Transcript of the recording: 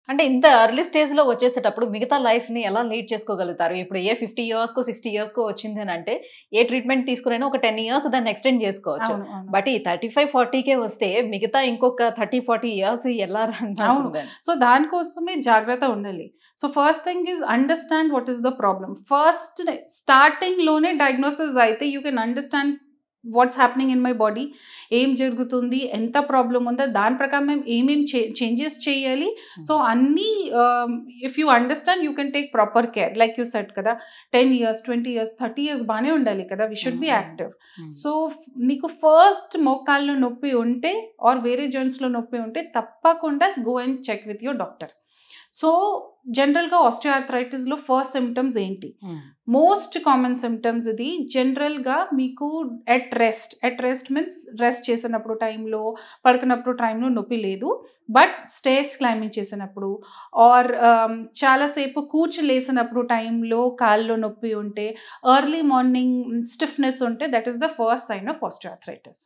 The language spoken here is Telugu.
అంటే ఇంత ఎర్లీ స్టేజ్‌లో వచ్చేసేటప్పుడు మిగతా లైఫ్‌ని ఎలా లీడ్ చేసుకోగలుగుతారు? ఇప్పుడు ఏ 50 ఇయర్స్‌కో, 60 ఇయర్స్‌కో వచ్చింది అనంటే ఏ ట్రీట్మెంట్ తీసుకునైనా ఒక 10 ఇయర్స్ దాన్ని ఎక్స్‌టెండ్ చేసుకోవచ్చు. అవును. అవును. బట్ ఈ 35, 40కే వస్తే మిగతా ఇంకొక 30, 40 ఇయర్స్ ఎలా రన్ అవును. అవుతుందని? సో, దానికోసమే జాగ్రత్త ఉండాలి. So, first thing is understand what is the problem. First స్టార్టింగ్‌లోనే డయాగ్నోసిస్ అయితే you can understand what's happening in my body. ఏం జరుగుతుంది? ఎంత ప్రాబ్లమ్ ఉందో దాని ప్రకారం మేము ఏమేం చేంజెస్ చేయాలి. సో, అన్నీ if you understand you can take proper care. Like you said కదా! 10 ఇయర్స్, 20 ఇయర్స్, 30 ఇయర్స్ బానే ఉండాలి కదా! We should be active. So, మీకు ఫస్ట్ మోకాల్లో నొప్పి ఉంటే ఆర్ వేరే జాయింట్స్‌లో నొప్పి ఉంటే తప్పకుండా go and check with your doctor. So, జనరల్‌గా ఆస్టియోఆర్థరైటిస్‌లో ఫస్ట్ సింప్టమ్స్ ఏంటి? మోస్ట్ కామన్ సింప్టమ్స్ ఇది. జనరల్‌గా మీకు ఎట్ రెస్ట్ మీన్స్ రెస్ట్ చేసినప్పుడు టైంలో, పడుకున్నప్పుడు టైంలో నొప్పి లేదు. బట్ స్టేర్స్ క్లైంబింగ్ చేసినప్పుడు ఆర్ చాలాసేపు కూర్చొని లేసినప్పుడు టైంలో కాళ్ళలో నొప్పి ఉంటే, ఎర్లీ మార్నింగ్ స్టిఫ్‌నెస్ ఉంటే that is the first sign of osteoarthritis.